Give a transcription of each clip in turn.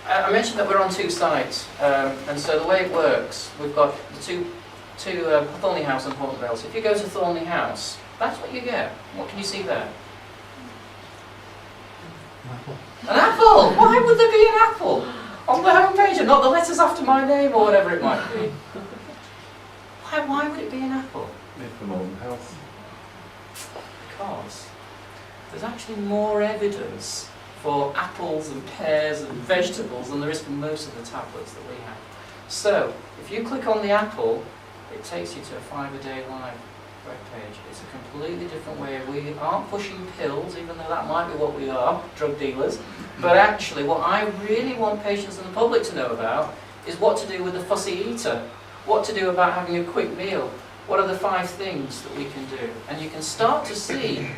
I mentioned that we're on 2 sites, and so the way it works, we've got the two Thornley House and Horton Vale. So if you go to Thornley House, that's what you get. What can you see there? An apple! Why would there be an apple on the homepage and not the letters after my name or whatever it might be? Why would it be an apple? The Malton House. Because there's actually more evidence for apples and pears and vegetables than there is for most of the tablets that we have. So, if you click on the apple, it takes you to a 5-a-day live webpage. It's a completely different way. We aren't pushing pills, even though that might be what we are, drug dealers. But actually, what I really want patients and the public to know about is what to do with the fussy eater, what to do about having a quick meal, what are the 5 things that we can do. And you can start to see,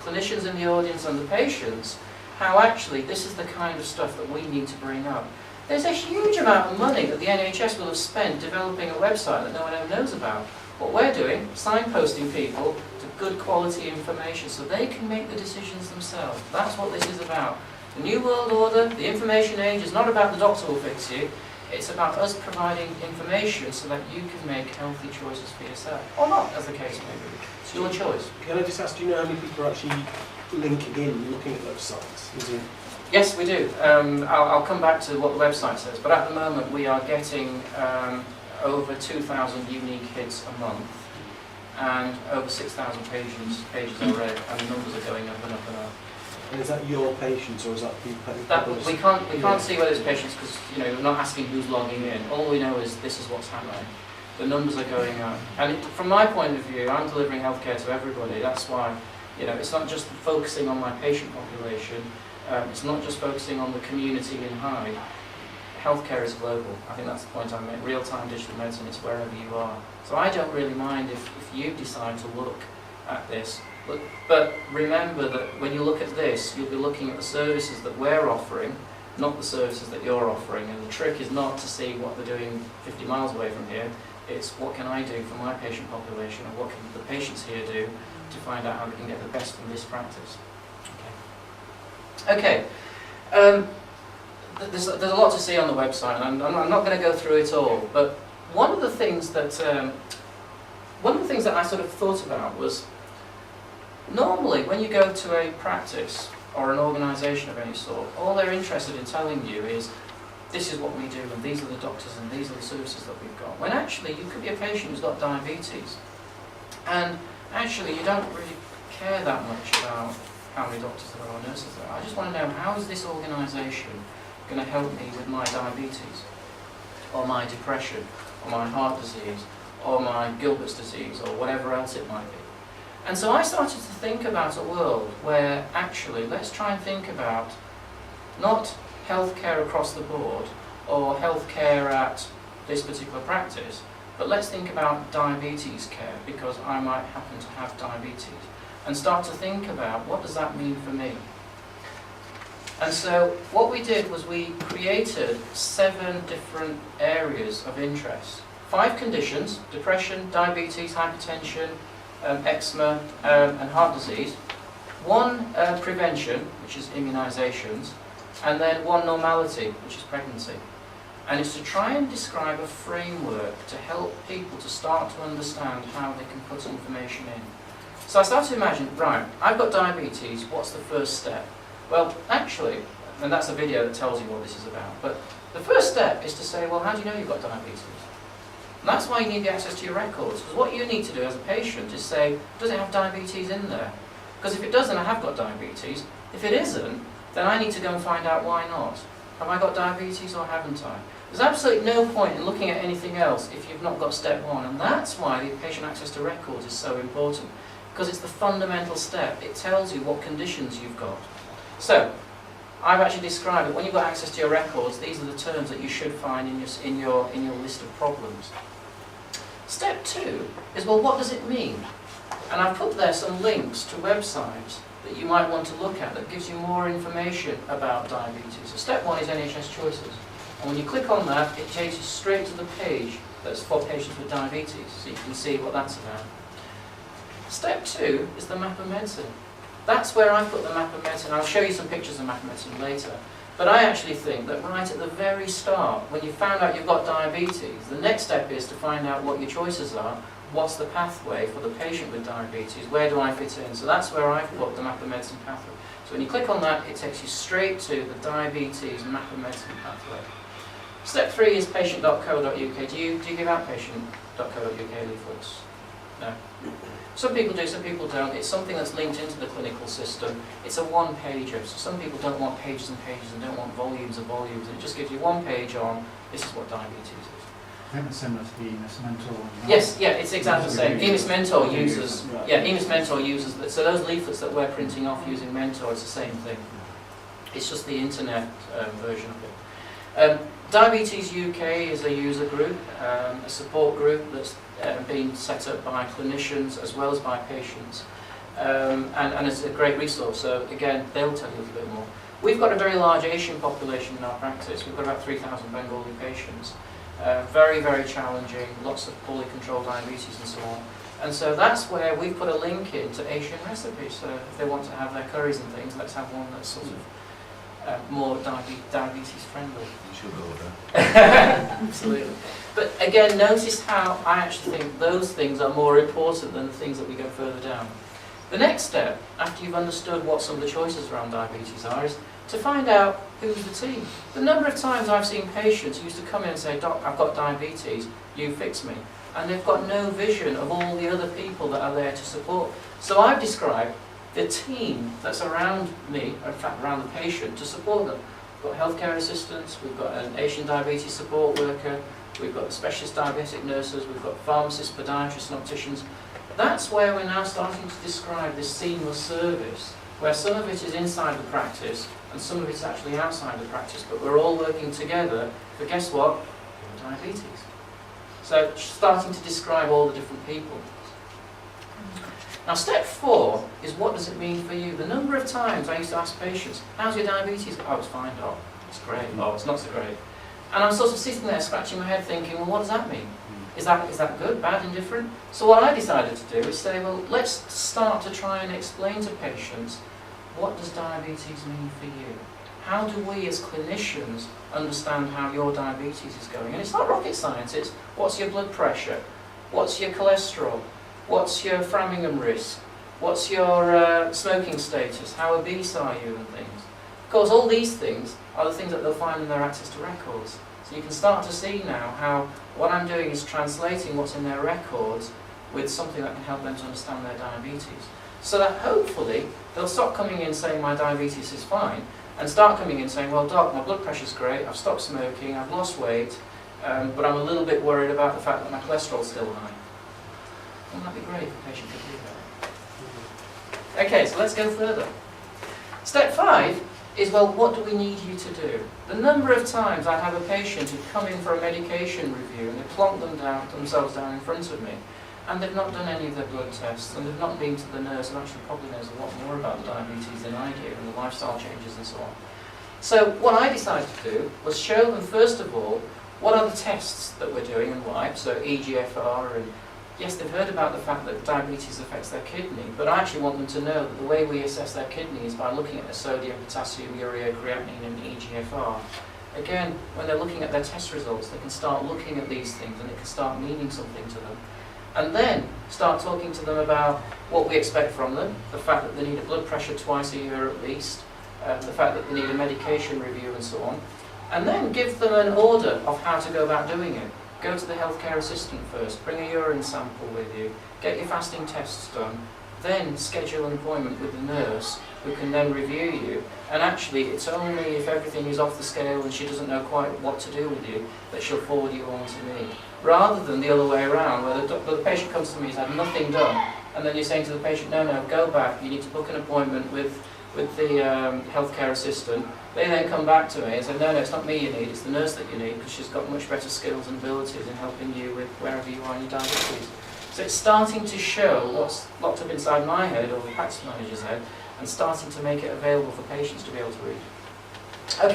clinicians in the audience and the patients, how actually this is the kind of stuff that we need to bring up. There's a huge amount of money that the NHS will have spent developing a website that no one ever knows about. What we're doing, signposting people to good quality information so they can make the decisions themselves. That's what this is about. The New World Order, the information age, is not about the doctor will fix you. It's about us providing information so that you can make healthy choices for yourself. Or not, as the case may be. It's your choice. Can I just ask, do you know how many people are actually linking in, looking at those sites? Yes, we do. I'll come back to what the website says, but at the moment we are getting over 2,000 unique hits a month and over 6,000 pages are read, and the numbers are going up and up and up. And is that your patients or is that people? We can't see whether it's patients because we're not asking who's logging in. All we know is this is what's happening. The numbers are going up, and from my point of view, I'm delivering healthcare to everybody. That's why it's not just focusing on my patient population. It's not just focusing on the community in Hyde. Healthcare is global. I think that's the point I made. Real-time digital medicine, it's wherever you are. So I don't really mind if you decide to look at this. But remember that when you look at this, you'll be looking at the services that we're offering, not the services that you're offering. And the trick is not to see what they're doing 50 miles away from here. It's what can I do for my patient population, and what can the patients here do to find out how we can get the best from this practice. Okay. There's a lot to see on the website, and I'm not going to go through it all. But one of the things that I sort of thought about was, normally when you go to a practice or an organisation of any sort, all they're interested in telling you is, this is what we do, and these are the doctors, and these are the services that we've got. When actually you could be a patient who's got diabetes, and actually you don't really care that much about how many doctors there are or nurses there are. I just want to know, how is this organisation going to help me with my diabetes, or my depression, or my heart disease, or my Gilbert's disease, or whatever else it might be. And so I started to think about a world where actually, let's try and think about not healthcare across the board, or healthcare at this particular practice, but let's think about diabetes care, because I might happen to have diabetes, and start to think about, what does that mean for me? And so what we did was we created 7 different areas of interest. 5 conditions: depression, diabetes, hypertension, eczema, and heart disease. 1 prevention, which is immunisations, and then 1 normality, which is pregnancy. And it's to try and describe a framework to help people to start to understand how they can put information in. So I started to imagine, right, I've got diabetes, what's the first step? Well, actually, and that's a video that tells you what this is about, but the first step is to say, well, how do you know you've got diabetes? And that's why you need the access to your records, because what you need to do as a patient is say, does it have diabetes in there? Because if it doesn't, I have got diabetes. If it isn't, then I need to go and find out why not. Have I got diabetes or haven't I? There's absolutely no point in looking at anything else if you've not got step 1, and that's why the patient access to records is so important, because it's the fundamental step. It tells you what conditions you've got. So, I've actually described that when you've got access to your records, these are the terms that you should find in your list of problems. Step 2 is, well, what does it mean? And I've put there some links to websites that you might want to look at that gives you more information about diabetes. So step 1 is NHS Choices. And when you click on that, it takes you straight to the page that's for patients with diabetes, so you can see what that's about. Step 2 is the map of medicine. That's where I put the map of medicine. I'll show you some pictures of map of medicine later. But I actually think that right at the very start, when you found out you've got diabetes, the next step is to find out what your choices are. What's the pathway for the patient with diabetes? Where do I fit in? So that's where I've put the Map of Medicine pathway. So when you click on that, it takes you straight to the diabetes Map of Medicine pathway. Step 3 is patient.co.uk. Do you give out patient.co.uk leaflets? No. Some people do, some people don't. It's something that's linked into the clinical system. It's a one-pager, so some people don't want pages and pages and don't want volumes and volumes. It just gives you one page on, this is what diabetes is. I think it's similar to the EMIS Mentor one. Yes, yeah, it's exactly the same. EMIS Mentor uses, EMIS Mentor uses, so those leaflets that we're printing off using Mentor, it's the same thing. It's just the internet version of it. Diabetes UK is a user group, a support group that's been set up by clinicians as well as by patients, and it's a great resource. So again, they'll tell you a little bit more. We've got a very large Asian population in our practice. We've got about 3,000 Bengali patients. Very, very challenging, lots of poorly controlled diabetes and so on. And so that's where we've put a link into Asian recipes. So if they want to have their curries and things, let's have one that's sort of more diabetes friendly. You should order. Absolutely. But again, notice how I actually think those things are more important than the things that we go further down. The next step, after you've understood what some of the choices around diabetes are, is to find out who's the team. The number of times I've seen patients who used to come in and say, "Doc, I've got diabetes, you fix me." And they've got no vision of all the other people that are there to support. So I've described the team that's around me, or in fact around the patient, to support them. We've got healthcare assistants, we've got an Asian diabetes support worker, we've got specialist diabetic nurses, we've got pharmacists, podiatrists and opticians. That's where we're now starting to describe this seamless service, where some of it is inside the practice and some of it's actually outside the practice, but we're all working together for, guess what? Diabetes. So starting to describe all the different people. Now step 4 is, what does it mean for you? The number of times I used to ask patients, how's your diabetes? Oh, it's fine, Doc. It's great. Oh, it's not so great. And I'm sort of sitting there scratching my head thinking, well, what does that mean? Is that good, bad, indifferent? So what I decided to do is say, well, let's start to try and explain to patients, what does diabetes mean for you? How do we as clinicians understand how your diabetes is going? And it's not rocket science, it's what's your blood pressure? What's your cholesterol? What's your Framingham risk? What's your smoking status? How obese are you and things? Of course, all these things are the things that they'll find in their access to records. So you can start to see now how what I'm doing is translating what's in their records with something that can help them to understand their diabetes. So that hopefully they'll stop coming in saying my diabetes is fine and start coming in saying, well, Doc, my blood pressure's great, I've stopped smoking, I've lost weight, but I'm a little bit worried about the fact that my cholesterol's still high. Wouldn't that be great if a patient could do that? Okay, so let's go further. Step 5 is, well, what do we need you to do? The number of times I'd have a patient who'd come in for a medication review and they'd plonk themselves down in front of me, and they've not done any of their blood tests, and they've not been to the nurse, and actually probably knows a lot more about the diabetes than I do, and the lifestyle changes and so on. So what I decided to do was show them, first of all, what are the tests that we're doing and why, so EGFR, and yes, they've heard about the fact that diabetes affects their kidney, but I actually want them to know that the way we assess their kidney is by looking at their sodium, potassium, urea, creatinine and EGFR. Again, when they're looking at their test results, they can start looking at these things and it can start meaning something to them. And then start talking to them about what we expect from them, the fact that they need a blood pressure twice a year at least, the fact that they need a medication review and so on. And then give them an order of how to go about doing it. Go to the healthcare assistant first, bring a urine sample with you, get your fasting tests done, then schedule an appointment with the nurse who can then review you. And actually, it's only if everything is off the scale and she doesn't know quite what to do with you that she'll forward you on to me. Rather than the other way around, where the patient comes to me and has had nothing done, and then you're saying to the patient, no, go back, you need to book an appointment with the healthcare assistant. They then come back to me and say, no, it's not me you need, it's the nurse that you need, because she's got much better skills and abilities in helping you with wherever you are in your diabetes. So it's starting to show what's locked up inside my head or the practice manager's head, and starting to make it available for patients to be able to read. Okay.